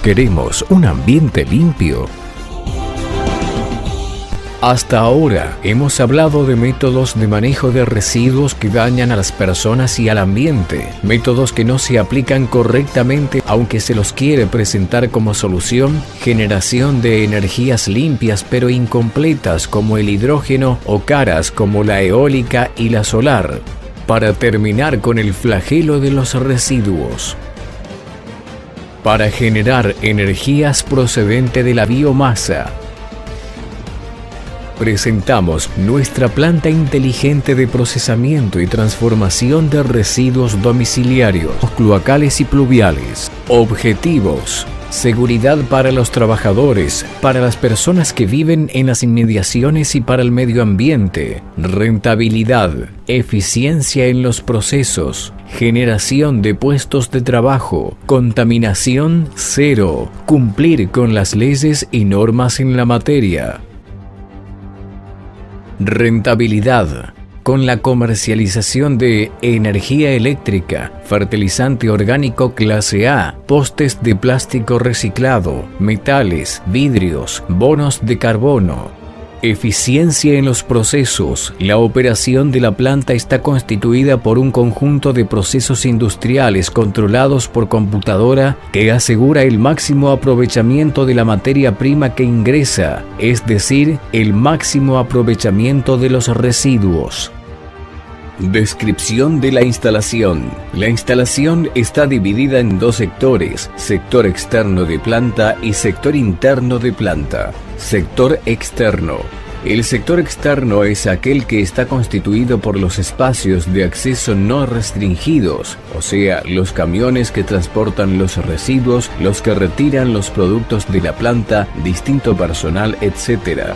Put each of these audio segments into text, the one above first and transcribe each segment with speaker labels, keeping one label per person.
Speaker 1: queremos un ambiente limpio. Hasta ahora hemos hablado de métodos de manejo de residuos que dañan a las personas y al ambiente, métodos que no se aplican correctamente aunque se los quiere presentar como solución, generación de energías limpias pero incompletas como el hidrógeno o caras como la eólica y la solar, para terminar con el flagelo de los residuos. Para generar energías procedente de la biomasa, presentamos nuestra planta inteligente de procesamiento y transformación de residuos domiciliarios, cloacales y pluviales. Objetivos: seguridad para los trabajadores, para las personas que viven en las inmediaciones y para el medio ambiente. Rentabilidad, eficiencia en los procesos, generación de puestos de trabajo, contaminación cero, cumplir con las leyes y normas en la materia. Rentabilidad, con la comercialización de energía eléctrica, fertilizante orgánico clase A, postes de plástico reciclado, metales, vidrios, bonos de carbono. Eficiencia en los procesos. La operación de la planta está constituida por un conjunto de procesos industriales controlados por computadora que asegura el máximo aprovechamiento de la materia prima que ingresa, es decir, el máximo aprovechamiento de los residuos. Descripción de la instalación. La instalación está dividida en dos sectores: sector externo de planta y sector interno de planta. Sector externo. El sector externo es aquel que está constituido por los espacios de acceso no restringidos, o sea, los camiones que transportan los residuos, los que retiran los productos de la planta, distinto personal, etc.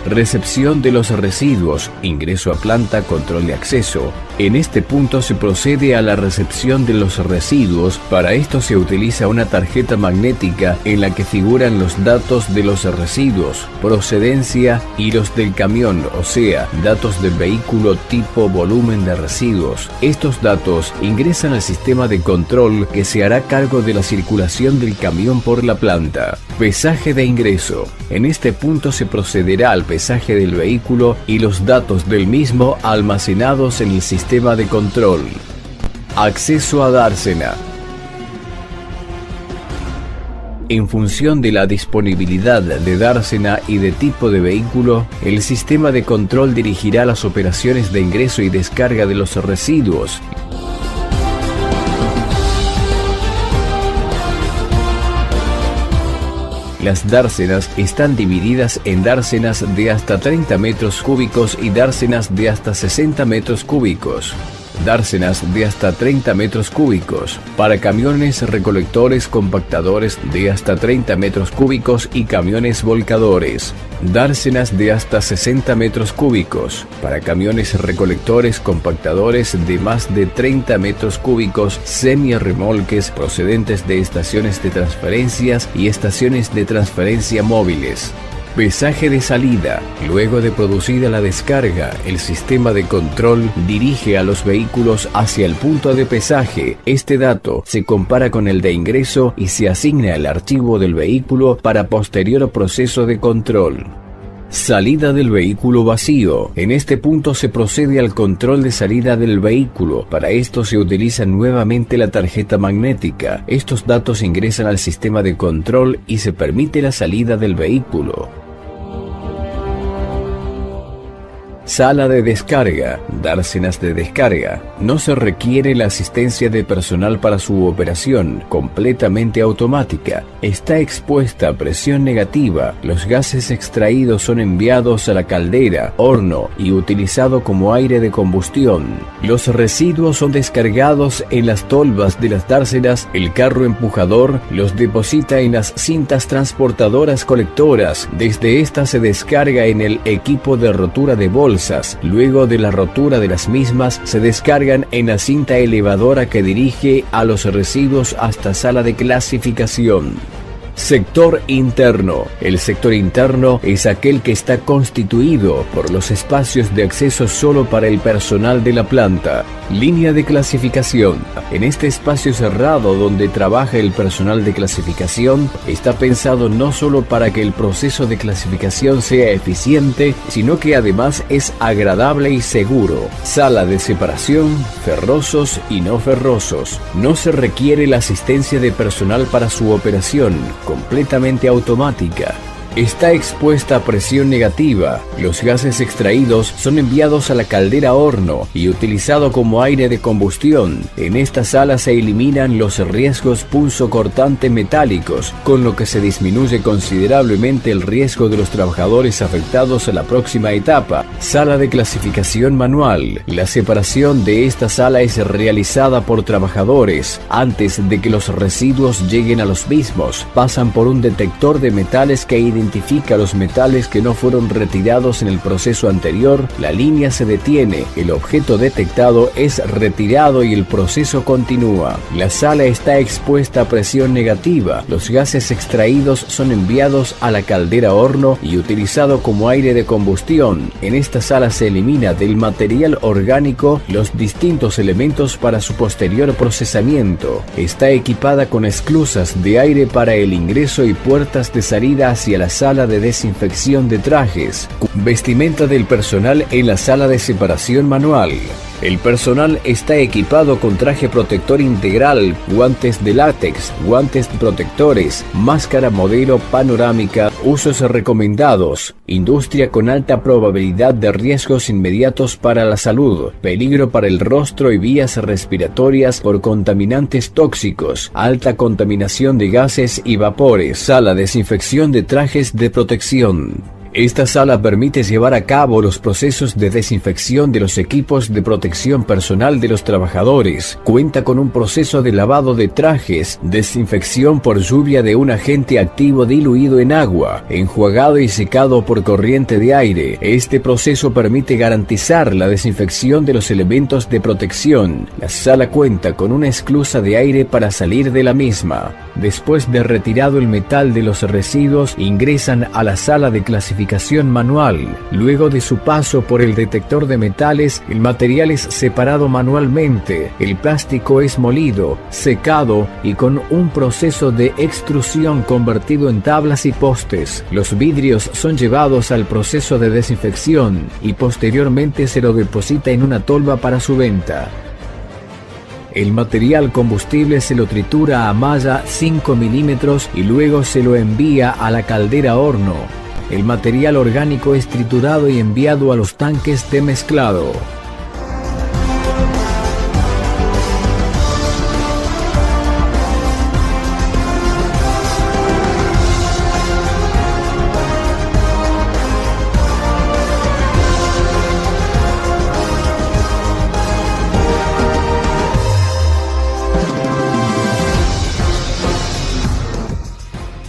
Speaker 1: Recepción de los residuos, ingreso a planta, control de acceso. En este punto se procede a la recepción de los residuos. Para esto se utiliza una tarjeta magnética en la que figuran los datos de los residuos, procedencia y los del camión, o sea, datos del vehículo, tipo, volumen de residuos. Estos datos ingresan al sistema de control que se hará cargo de la circulación del camión por la planta. Pesaje de ingreso. En este punto se procederá al pesaje del vehículo y los datos del mismo almacenados en el sistema de control. Acceso a dársena. En función de la disponibilidad de dársena y de tipo de vehículo, el sistema de control dirigirá las operaciones de ingreso y descarga de los residuos. Las dársenas están divididas en dársenas de hasta 30 metros cúbicos y dársenas de hasta 60 metros cúbicos. Dársenas de hasta 30 metros cúbicos para camiones recolectores compactadores de hasta 30 metros cúbicos y camiones volcadores. Dársenas de hasta 60 metros cúbicos para camiones recolectores compactadores de más de 30 metros cúbicos, semi-remolques procedentes de estaciones de transferencias y estaciones de transferencia móviles. Pesaje de salida. Luego de producida la descarga, el sistema de control dirige a los vehículos hacia el punto de pesaje. Este dato se compara con el de ingreso y se asigna al archivo del vehículo para posterior proceso de control. Salida del vehículo vacío. En este punto se procede al control de salida del vehículo. Para esto se utiliza nuevamente la tarjeta magnética. Estos datos ingresan al sistema de control y se permite la salida del vehículo. Sala de descarga, dársenas de descarga. No se requiere la asistencia de personal para su operación, completamente automática. Está expuesta a presión negativa. Los gases extraídos son enviados a la caldera, horno y utilizado como aire de combustión. Los residuos son descargados en las tolvas de las dársenas. El carro empujador los deposita en las cintas transportadoras colectoras. Desde esta se descarga en el equipo de rotura de bolsas. Luego de la rotura de las mismas, se descargan en la cinta elevadora que dirige a los residuos hasta sala de clasificación. Sector interno. El sector interno es aquel que está constituido por los espacios de acceso solo para el personal de la planta. Línea de clasificación. En este espacio cerrado donde trabaja el personal de clasificación, está pensado no solo para que el proceso de clasificación sea eficiente, sino que además es agradable y seguro. Sala de separación, ferrosos y no ferrosos. No se requiere la asistencia de personal para su operación, completamente automática. Está expuesta a presión negativa. Los gases extraídos son enviados a la caldera horno y utilizado como aire de combustión. En esta sala se eliminan los riesgos pulso cortante metálicos, con lo que se disminuye considerablemente el riesgo de los trabajadores afectados a la próxima etapa. Sala de clasificación manual. La separación de esta sala es realizada por trabajadores. Antes de que los residuos lleguen a los mismos, pasan por un detector de metales que identifica los metales que no fueron retirados en el proceso anterior. La línea se detiene, el objeto detectado es retirado y el proceso continúa. La sala está expuesta a presión negativa. Los gases extraídos son enviados a la caldera horno y utilizado como aire de combustión. En esta sala se elimina del material orgánico los distintos elementos para su posterior procesamiento. Está equipada con esclusas de aire para el ingreso y puertas de salida hacia la sala de desinfección de trajes. Vestimenta del personal en la sala de separación manual. El personal está equipado con traje protector integral, guantes de látex, guantes protectores, máscara modelo panorámica, usos recomendados, industria con alta probabilidad de riesgos inmediatos para la salud, peligro para el rostro y vías respiratorias por contaminantes tóxicos, alta contaminación de gases y vapores, sala de desinfección de trajes de protección. Esta sala permite llevar a cabo los procesos de desinfección de los equipos de protección personal de los trabajadores. Cuenta con un proceso de lavado de trajes, desinfección por lluvia de un agente activo diluido en agua, enjuagado y secado por corriente de aire. Este proceso permite garantizar la desinfección de los elementos de protección. La sala cuenta con una esclusa de aire para salir de la misma. Después de retirado el metal de los residuos, ingresan a la sala de clasificación manual. Luego de su paso por el detector de metales, el material es separado manualmente. El plástico es molido, secado y con un proceso de extrusión convertido en tablas y postes. Los vidrios son llevados al proceso de desinfección y posteriormente se lo deposita en una tolva para su venta. El material combustible se lo tritura a malla 5 milímetros y luego se lo envía a la caldera horno. El material orgánico es triturado y enviado a los tanques de mezclado.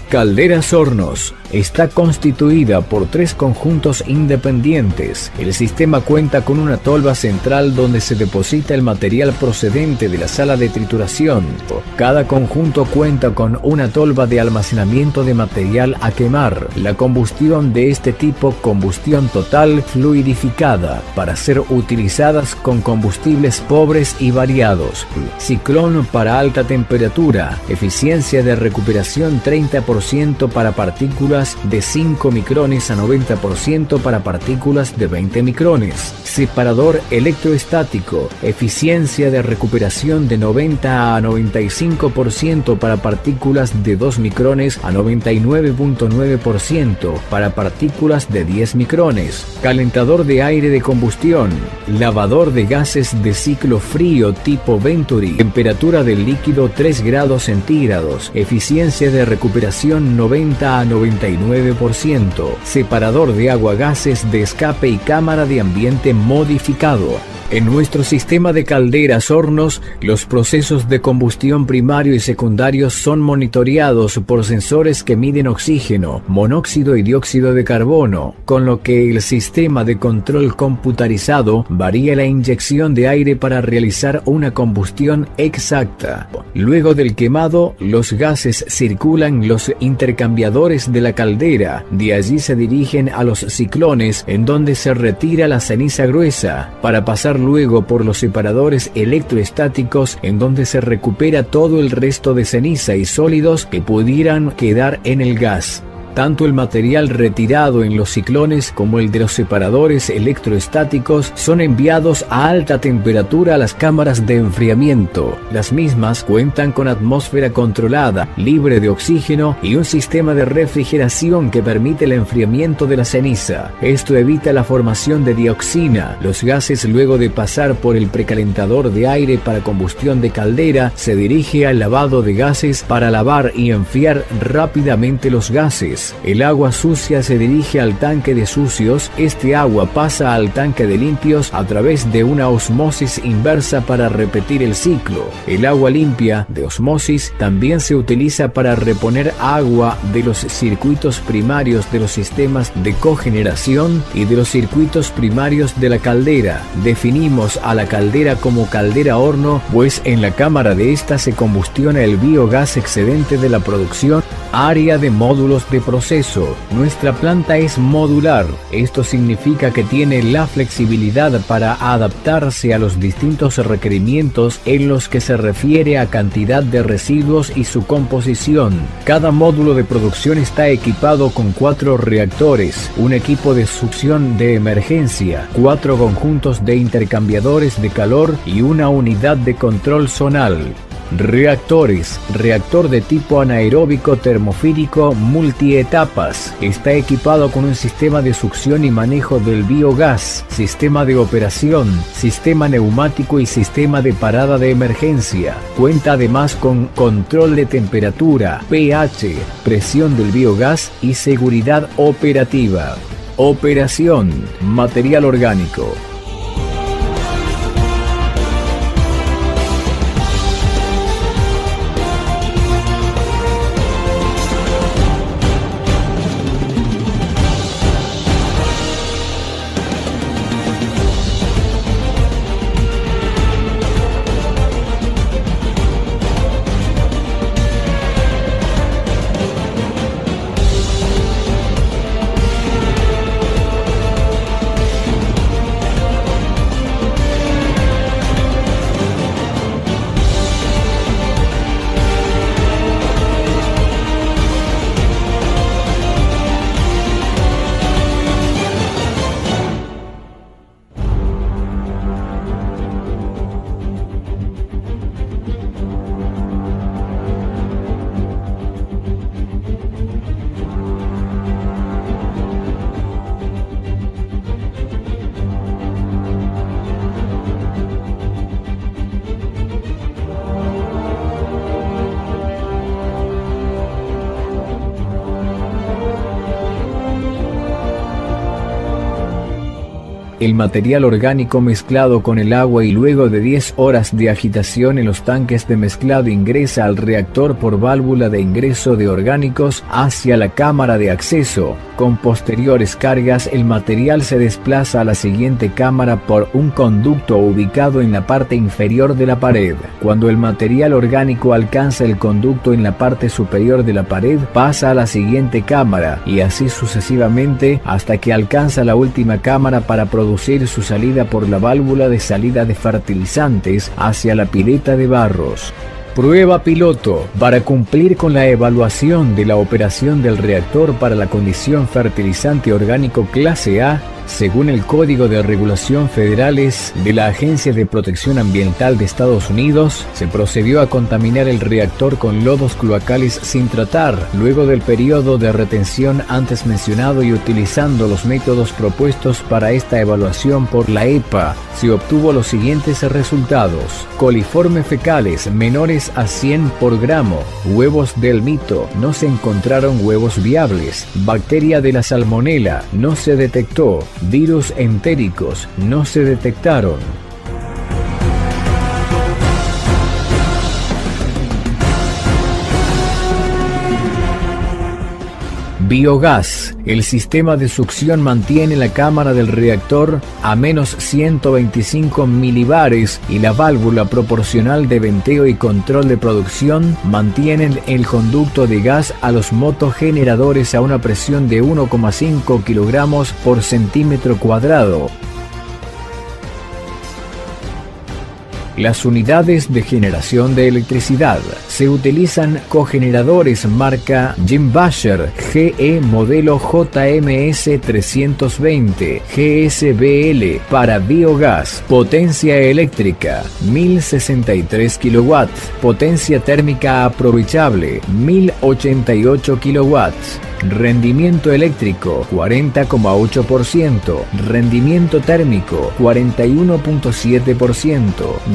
Speaker 1: Calderas Hornos. Está constituida por 3 conjuntos independientes. El sistema cuenta con una tolva central donde se deposita el material procedente de la sala de trituración. Cada conjunto cuenta con una tolva de almacenamiento de material a quemar. La combustión de este tipo, combustión total fluidificada, para ser utilizadas con combustibles pobres y variados. Ciclón para alta temperatura. Eficiencia de recuperación 30% para partículas de 5 micrones a 90% para partículas de 20 micrones. Separador electroestático. Eficiencia de recuperación de 90 a 95% para partículas de 2 micrones a 99.9% para partículas de 10 micrones. Calentador de aire de combustión. Lavador de gases de ciclo frío tipo Venturi. Temperatura del líquido 3 grados centígrados. Eficiencia de recuperación 90 a 95%. 99%, separador de agua-gases de escape y cámara de ambiente modificado. En nuestro sistema de calderas hornos, los procesos de combustión primario y secundario son monitoreados por sensores que miden oxígeno, monóxido y dióxido de carbono, con lo que el sistema de control computarizado varía la inyección de aire para realizar una combustión exacta. Luego del quemado, los gases circulan los intercambiadores de la caldera, de allí se dirigen a los ciclones en donde se retira la ceniza gruesa, para pasar luego por los separadores electroestáticos en donde se recupera todo el resto de ceniza y sólidos que pudieran quedar en el gas. Tanto el material retirado en los ciclones como el de los separadores electroestáticos son enviados a alta temperatura a las cámaras de enfriamiento. Las mismas cuentan con atmósfera controlada, libre de oxígeno y un sistema de refrigeración que permite el enfriamiento de la ceniza. Esto evita la formación de dioxina. Los gases, luego de pasar por el precalentador de aire para combustión de caldera, se dirige al lavado de gases para lavar y enfriar rápidamente los gases. El agua sucia se dirige al tanque de sucios. Este agua pasa al tanque de limpios a través de una osmosis inversa para repetir el ciclo. El agua limpia de osmosis también se utiliza para reponer agua de los circuitos primarios de los sistemas de cogeneración y de los circuitos primarios de la caldera. Definimos a la caldera como caldera horno, pues en la cámara de esta se combustiona el biogás excedente de la producción. Área de módulos de proceso. Nuestra planta es modular. Esto significa que tiene la flexibilidad para adaptarse a los distintos requerimientos en los que se refiere a cantidad de residuos y su composición. Cada módulo de producción está equipado con 4 reactores, un equipo de succión de emergencia, 4 conjuntos de intercambiadores de calor y una unidad de control zonal. Reactores. Reactor de tipo anaeróbico termofílico multietapas. Está equipado con un sistema de succión y manejo del biogás, sistema de operación, sistema neumático y sistema de parada de emergencia. Cuenta además con control de temperatura, pH, presión del biogás y seguridad operativa. Operación. Material orgánico. El material orgánico mezclado con el agua y luego de 10 horas de agitación en los tanques de mezclado ingresa al reactor por válvula de ingreso de orgánicos hacia la cámara de acceso. Con posteriores cargas, el material se desplaza a la siguiente cámara por un conducto ubicado en la parte inferior de la pared. Cuando el material orgánico alcanza el conducto en la parte superior de la pared, pasa a la siguiente cámara y así sucesivamente hasta que alcanza la última cámara para producir su salida por la válvula de salida de fertilizantes hacia la pileta de barros. Prueba piloto. Para cumplir con la evaluación de la operación del reactor para la condición fertilizante orgánico clase A, Según el Código de Regulación Federales de la Agencia de Protección Ambiental de Estados Unidos, se procedió a contaminar el reactor con lodos cloacales sin tratar, luego del periodo de retención antes mencionado y utilizando los métodos propuestos para esta evaluación por la EPA. Se obtuvo los siguientes resultados: coliformes fecales menores a 100 por gramo, huevos del mito, no se encontraron huevos viables, bacteria de la salmonela, no se detectó, virus entéricos, no se detectaron. Biogás. El sistema de succión mantiene la cámara del reactor a menos 125 milibares y la válvula proporcional de venteo y control de producción mantienen el conducto de gas a los motogeneradores a una presión de 1,5 kilogramos por centímetro cuadrado. Las unidades de generación de electricidad. Se utilizan cogeneradores marca Jim Bacher GE modelo JMS 320 GSBL para biogás. Potencia eléctrica 1063 kW. Potencia térmica aprovechable 1088 kW. Rendimiento eléctrico 40,8%, rendimiento térmico 41,7%,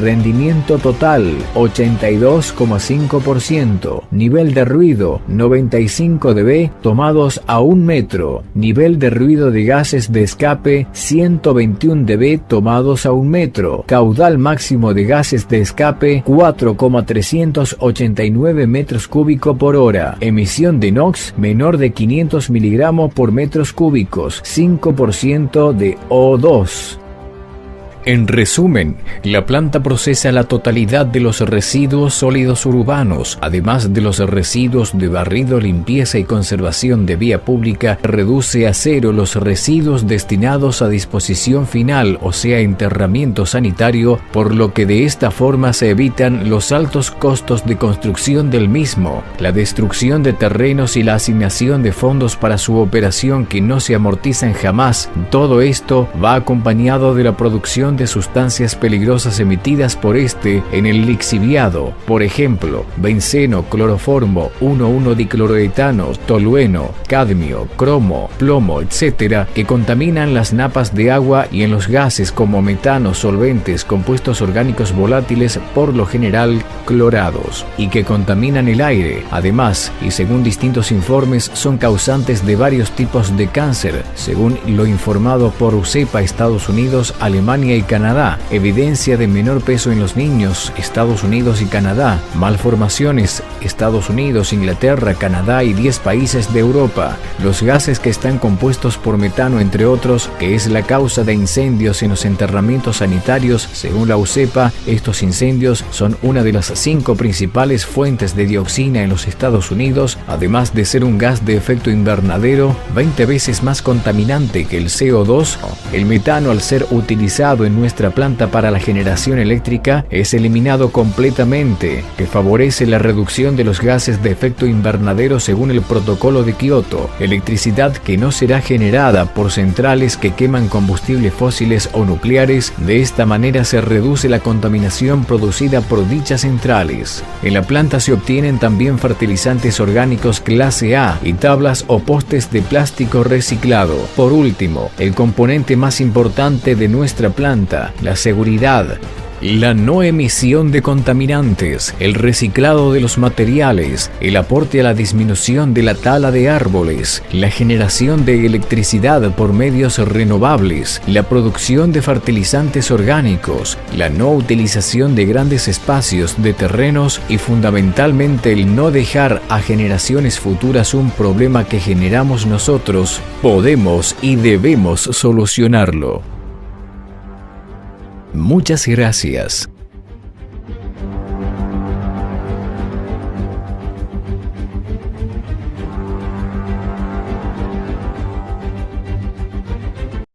Speaker 1: rendimiento total 82,5%, nivel de ruido 95 dB tomados a 1 metro, nivel de ruido de gases de escape 121 dB tomados a 1 metro, caudal máximo de gases de escape 4,389 metros cúbicos por hora, emisión de NOx menor de 500 miligramos por metros cúbicos, 5% de O2. En resumen, la planta procesa la totalidad de los residuos sólidos urbanos, además de los residuos de barrido, limpieza y conservación de vía pública, reduce a cero los residuos destinados a disposición final, o sea, enterramiento sanitario, por lo que de esta forma se evitan los altos costos de construcción del mismo, la destrucción de terrenos y la asignación de fondos para su operación que no se amortizan jamás. Todo esto va acompañado de la producción de sustancias peligrosas emitidas por este en el lixiviado, por ejemplo, benceno, cloroformo, 1,1-dicloroetano, tolueno, cadmio, cromo, plomo, etc., que contaminan las napas de agua y en los gases como metano, solventes, compuestos orgánicos volátiles, por lo general clorados, y que contaminan el aire. Además, y según distintos informes, son causantes de varios tipos de cáncer, según lo informado por UCEPA, Estados Unidos, Alemania y Canadá. Evidencia de menor peso en los niños, Estados Unidos y Canadá. Malformaciones, Estados Unidos, Inglaterra, Canadá y 10 países de Europa. Los gases que están compuestos por metano, entre otros, que es la causa de incendios en los enterramientos sanitarios. Según la UCEPA, estos incendios son una de las 5 principales fuentes de dioxina en los Estados Unidos, además de ser un gas de efecto invernadero 20 veces más contaminante que el CO2. El metano, al ser utilizado en nuestra planta para la generación eléctrica, es eliminado completamente, que favorece la reducción de los gases de efecto invernadero según el protocolo de Kioto. Electricidad que no será generada por centrales que queman combustibles fósiles o nucleares. De esta manera se reduce la contaminación producida por dichas centrales. En la planta se obtienen también fertilizantes orgánicos clase A y tablas o postes de plástico reciclado. Por último, el componente más importante de nuestra planta, la seguridad. La no emisión de contaminantes, el reciclado de los materiales, el aporte a la disminución de la tala de árboles, la generación de electricidad por medios renovables, la producción de fertilizantes orgánicos, la no utilización de grandes espacios de terrenos y fundamentalmente el no dejar a generaciones futuras un problema que generamos nosotros. Podemos y debemos solucionarlo. Muchas gracias.